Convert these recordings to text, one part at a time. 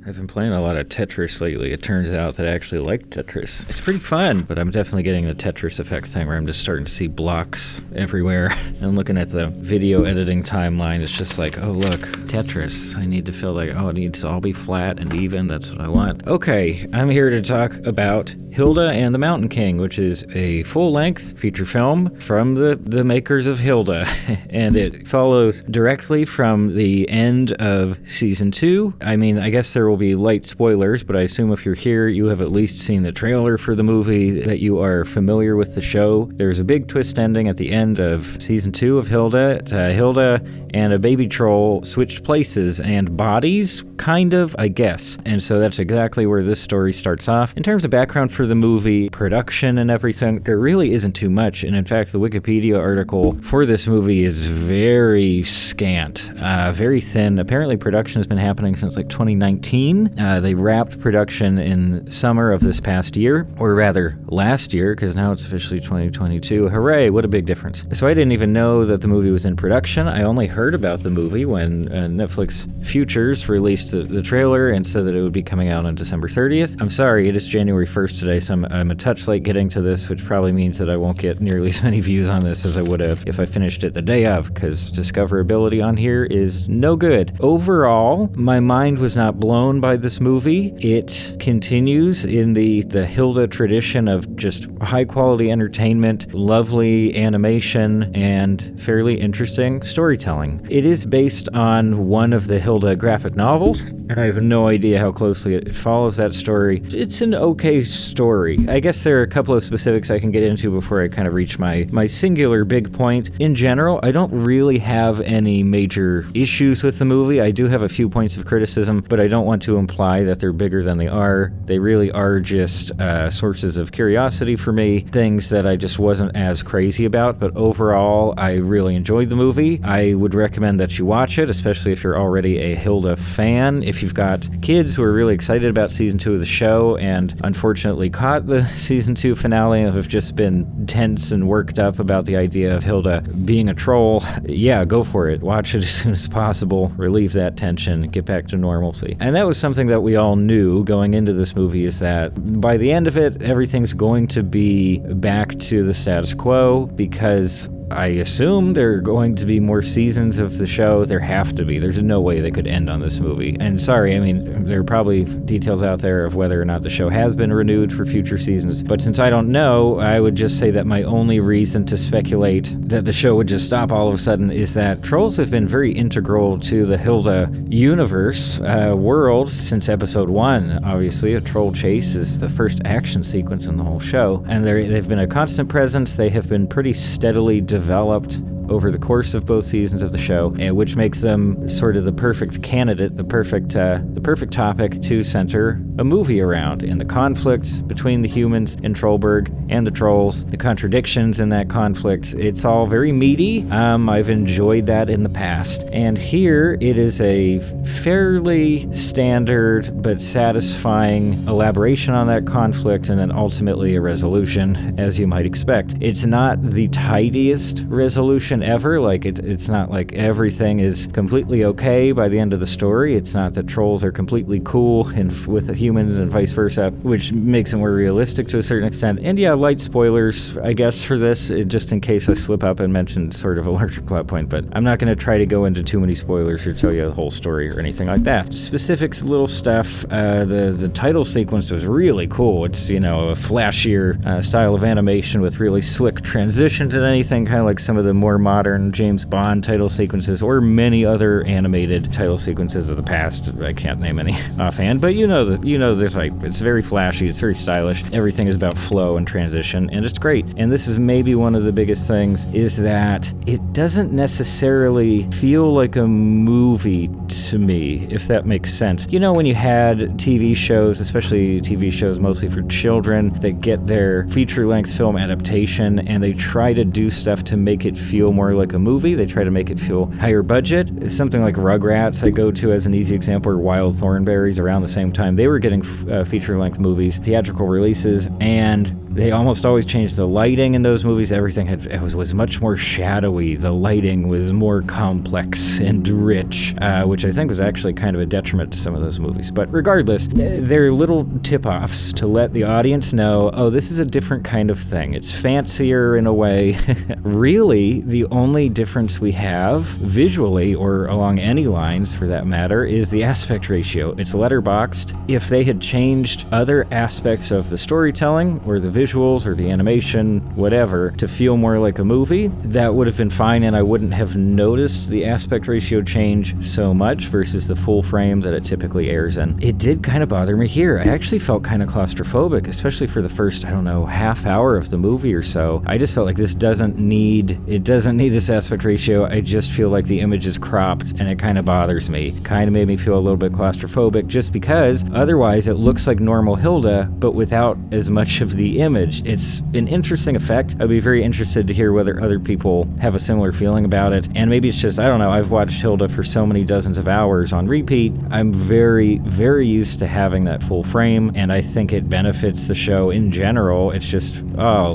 I've been playing a lot of Tetris lately. It turns out that I actually like Tetris. It's pretty fun, but I'm definitely getting the Tetris effect thing where I'm just starting to see blocks everywhere. And looking at the video editing timeline, it's just like, oh look, Tetris. I need to feel like, oh, it needs to all be flat and even. That's what I want. Okay, I'm here to talk about Hilda and the Mountain King, which is a full-length feature film from the makers of Hilda. And it follows directly from the end of season 2. I mean, I guess there will be light spoilers, but I assume if you're here, you have at least seen the trailer for the movie, that you are familiar with the show. There's a big twist ending at the end of season 2 of Hilda. Hilda and a baby troll switched places and bodies, kind of, I guess. And so that's exactly where this story starts off. In terms of background for the movie, production and everything, there really isn't too much. And in fact, the Wikipedia article for this movie is very scant, very thin. Apparently production has been happening since like 2019. They wrapped production in summer of this past year, or rather last year, because now it's officially 2022. Hooray, what a big difference. So I didn't even know that the movie was in production. I only heard about the movie when Netflix Futures released the trailer and said that it would be coming out on December 30th. I'm sorry, it is January 1st today, so I'm a touch late getting to this, which probably means that I won't get nearly as many views on this as I would have if I finished it the day of, because discoverability on here is no good. Overall, my mind was not blown by this movie. It continues in the Hilda tradition of just high-quality entertainment, lovely animation, and fairly interesting storytelling. It is based on one of the Hilda graphic novels, and I have no idea how closely it follows that story. It's an okay story. I guess there are a couple of specifics I can get into before I kind of reach my singular big point. In general, I don't really have any major issues with the movie. I do have a few points of criticism, but I don't want to imply that they're bigger than they are. They really are just sources of curiosity for me, things that I just wasn't as crazy about, but overall, I really enjoyed the movie. I would recommend that you watch it, especially if you're already a Hilda fan. If you've got kids who are really excited about season 2 of the show and unfortunately caught the season 2 finale and have just been tense and worked up about the idea of Hilda being a troll, yeah, go for it. Watch it as soon as possible, relieve that tension, get back to normalcy. And that was something that we all knew going into this movie, is that by the end of it, everything's going to be back to the status quo, because I assume there are going to be more seasons of the show. There have to be. There's no way they could end on this movie. And sorry, I mean, there are probably details out there of whether or not the show has been renewed for future seasons. But since I don't know, I would just say that my only reason to speculate that the show would just stop all of a sudden is that trolls have been very integral to the Hilda universe, world, since episode 1. Obviously, a troll chase is the first action sequence in the whole show. And they've been a constant presence. They have been pretty steadily developed over the course of both seasons of the show, which makes them sort of the perfect candidate, the perfect topic to center a movie around. And the conflict between the humans in Trollberg and the trolls, the contradictions in that conflict, it's all very meaty. I've enjoyed that in the past. And here it is a fairly standard but satisfying elaboration on that conflict, and then ultimately a resolution, as you might expect. It's not the tidiest resolution ever. Like it's not like everything is completely okay by the end of the story. It's not that trolls are completely cool and with the humans and vice versa, which makes it more realistic to a certain extent. And yeah, light spoilers, I guess, for this, just in case I slip up and mention sort of a larger plot point, but I'm not going to try to go into too many spoilers or tell you the whole story or anything like that. Specifics, little stuff. The title sequence was really cool. It's, you know, a flashier style of animation with really slick transitions and anything, kind of like some of the more modern James Bond title sequences or many other animated title sequences of the past. I can't name any offhand, but you know the type. It's very flashy, it's very stylish. Everything is about flow and transition, and it's great. And this is maybe one of the biggest things, is that it doesn't necessarily feel like a movie to me, if that makes sense. You know, when you had TV shows, especially TV shows mostly for children, that get their feature-length film adaptation and they try to do stuff to make it feel more like a movie. They try to make it feel higher budget. Something like Rugrats I go to as an easy example, or Wild Thornberrys around the same time. They were getting feature-length movies, theatrical releases, and they almost always changed the lighting in those movies. Everything was much more shadowy. The lighting was more complex and rich, which I think was actually kind of a detriment to some of those movies. But regardless, they're little tip-offs to let the audience know, oh, this is a different kind of thing. It's fancier in a way. Really, the only difference we have visually, or along any lines for that matter, is the aspect ratio. It's letterboxed. If they had changed other aspects of the storytelling or the visuals or the animation, whatever, to feel more like a movie, that would have been fine, and I wouldn't have noticed the aspect ratio change so much versus the full frame that it typically airs in. It did kind of bother me here. I actually felt kind of claustrophobic, especially for the first, half hour of the movie or so. I just felt like this doesn't need this aspect ratio. I just feel like the image is cropped, and it kind of bothers me. Kind of made me feel a little bit claustrophobic, just because otherwise it looks like normal Hilda, but without as much of the image. It's an interesting effect. I'd be very interested to hear whether other people have a similar feeling about it. And maybe it's just, I've watched Hilda for so many dozens of hours on repeat. I'm very, very used to having that full frame, and I think it benefits the show in general. It's just,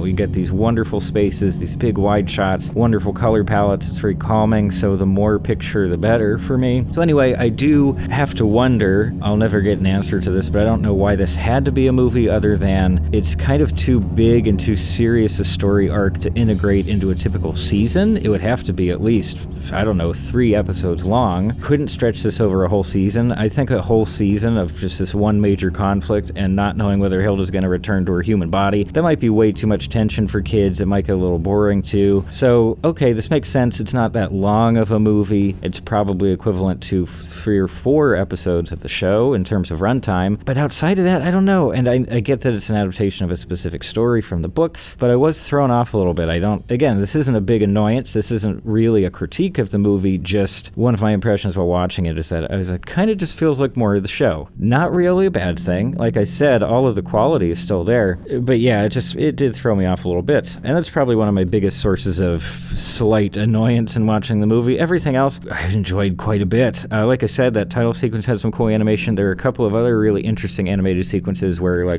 we get these wonderful spaces, these big wide shots, wonderful color palettes. It's very calming, so the more picture, the better for me. So anyway, I do have to wonder, I'll never get an answer to this, but I don't know why this had to be a movie other than it's kind of too big and too serious a story arc to integrate into a typical season. It would have to be at least, 3 episodes long. Couldn't stretch this over a whole season. I think a whole season of just this one major conflict and not knowing whether Hilda's going to return to her human body, that might be way too much tension for kids. It might get a little boring too. So, okay, this makes sense. It's not that long of a movie. It's probably equivalent to 3 or 4 episodes of the show in terms of runtime. But outside of that, I don't know. And I get that it's an adaptation of a specific story from the books, but I was thrown off a little bit. This isn't a big annoyance. This isn't really a critique of the movie. Just one of my impressions while watching it is that it kind of just feels like more of the show. Not really a bad thing. Like I said, all of the quality is still there. But yeah, it did throw me off a little bit. And that's probably one of my biggest sources of slight annoyance in watching the movie. Everything else, I enjoyed quite a bit. Like I said, that title sequence had some cool animation. There are a couple of other really interesting animated sequences where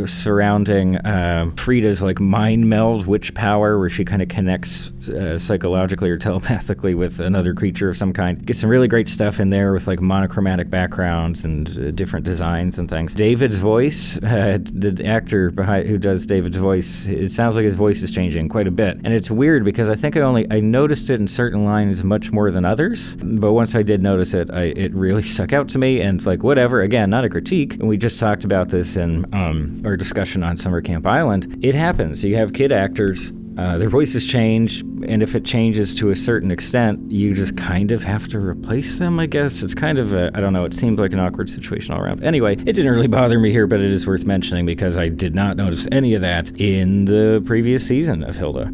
surrounding Frida's mind meld witch power, where she kind of connects psychologically or telepathically with another creature of some kind. Get some really great stuff in there with monochromatic backgrounds and different designs and things. David's voice, the actor who does David's voice, it sounds like his voice is changing quite a bit. And it's weird because I think I noticed it in certain lines much more than others, but once I did notice it, it really stuck out to me. And whatever, again, not a critique, and we just talked about this in our discussion on Summer Camp Island. It happens. You have kid actors, their voices change, and if it changes to a certain extent, you just kind of have to replace them, I guess. It's kind of it seemed like an awkward situation all around. Anyway, it didn't really bother me here, but it is worth mentioning because I did not notice any of that in the previous season of Hilda.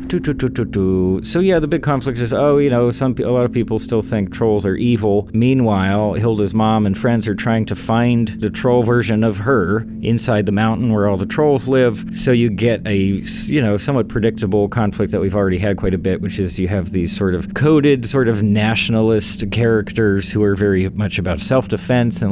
So yeah, the big conflict is, a lot of people still think trolls are evil. Meanwhile, Hilda's mom and friends are trying to find the troll version of her inside the mountain where all the trolls live. So you get a, somewhat predictable conflict that we've already had quite a bit, which is you have these sort of coded, sort of nationalist characters who are very much about self-defense and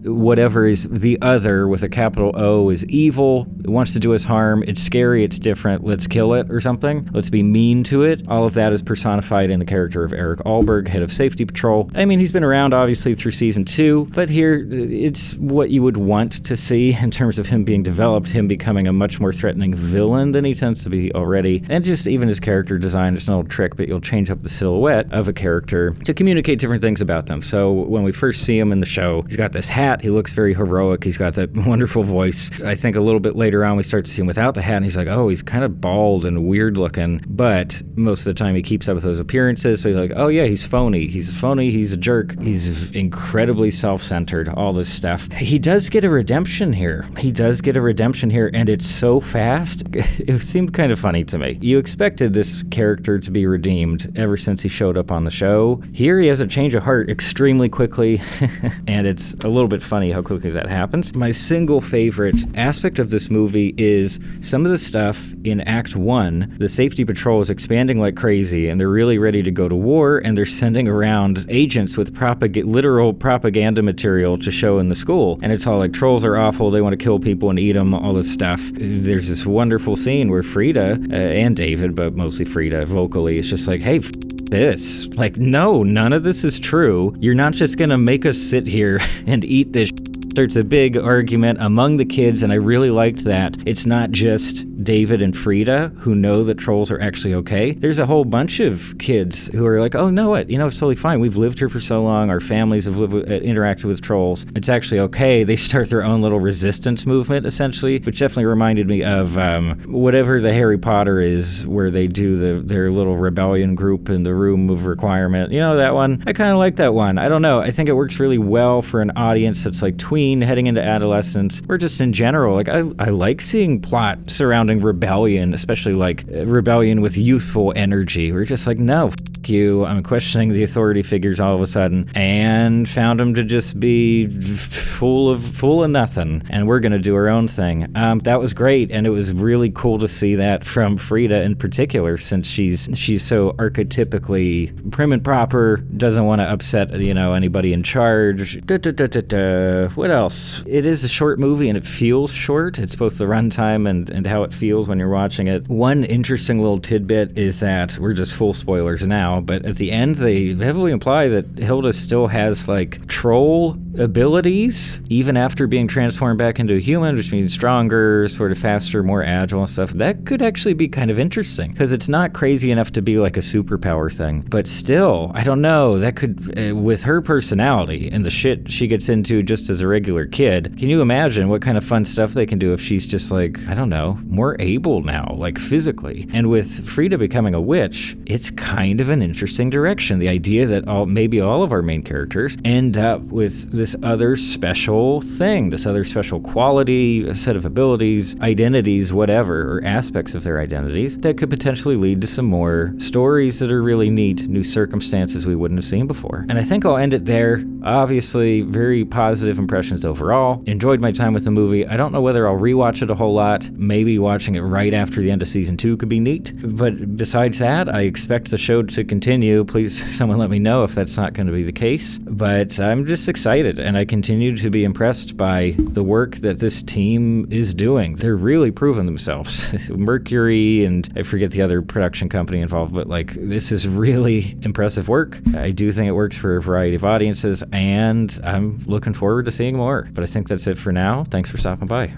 whatever is the other with a capital O is evil. It wants to do us harm. It's scary. It's different. Let's kill it or something. Let's be mean to it. All of that is personified in the character of Eric Alberg, head of Safety Patrol. I mean, he's been around obviously through season 2, but here it's what you would want to see in terms of him being developed, him becoming a much more threatening villain than he tends to be already. And just even his character design, it's an old trick, but you'll change up the silhouette of a character to communicate different things about them. So when we first see him in the show, he's got this hat. He looks very heroic. He's got that wonderful voice. I think a little bit later on, we start to see him without the hat, and he's he's kind of bald and weird looking, but most of the time he keeps up with those appearances. So you're he's phony. He's phony. He's a jerk. He's incredibly self-centered, all this stuff. He does get a redemption here. And it's so fast. It seemed kind of funny to me. You expected this character character to be redeemed ever since he showed up on the show. Here he has a change of heart extremely quickly, and it's a little bit funny how quickly that happens. My single favorite aspect of this movie is some of the stuff in Act 1. The safety patrol is expanding like crazy, and they're really ready to go to war, and they're sending around agents with literal propaganda material to show in the school. And it's all like, trolls are awful, they want to kill people and eat them, all this stuff. There's this wonderful scene where Frida, and David, but mostly Frida vocally, is just like, hey, this. Like, no, none of this is true. You're not just gonna make us sit here and eat this. There's a big argument among the kids, and I really liked that. It's not just David and Frida who know that trolls are actually okay. There's a whole bunch of kids who are like, oh, no, what? It's totally fine. We've lived here for so long. Our families have interacted with trolls. It's actually okay. They start their own little resistance movement, essentially, which definitely reminded me of whatever the Harry Potter is, where they do their little rebellion group in the room of requirement. That one? I kind of like that one. I don't know. I think it works really well for an audience that's like tween, heading into adolescence, or just in general. Like, I like seeing plot surrounding rebellion, especially like rebellion with youthful energy. We're just like, no, you. I'm questioning the authority figures all of a sudden, and found them to just be full of nothing, and we're gonna do our own thing. That was great, and it was really cool to see that from Frida in particular, since she's so archetypically prim and proper, doesn't want to upset anybody in charge. What else? It is a short movie, and it feels short. It's both the runtime and how it feels when you're watching it. One interesting little tidbit is that, we're just full spoilers now, but at the end they heavily imply that Hilda still has like troll abilities even after being transformed back into a human, which means stronger, sort of faster, more agile and stuff. That could actually be kind of interesting, because it's not crazy enough to be like a superpower thing, but still, I don't know, that could, with her personality and the shit she gets into just as a regular kid, can you imagine what kind of fun stuff they can do if she's just like, I don't know, more able now, like physically? And with Frida becoming a witch, it's kind of an interesting direction. The idea that maybe all of our main characters end up with this other special thing, this other special quality, a set of abilities, identities, whatever, or aspects of their identities that could potentially lead to some more stories that are really neat, new circumstances we wouldn't have seen before. And I think I'll end it there. Obviously, very positive impressions overall. Enjoyed my time with the movie. I don't know whether I'll rewatch it a whole lot. Maybe watching it right after the end of season 2 could be neat. But besides that, I expect the show to continue. Please, someone let me know if that's not going to be the case. But I'm just excited, and I continue to be impressed by the work that this team is doing. They're really proving themselves. Mercury, and I forget the other production company involved, but like, this is really impressive work. I do think it works for a variety of audiences, and I'm looking forward to seeing more. But I think that's it for now. Thanks for stopping by.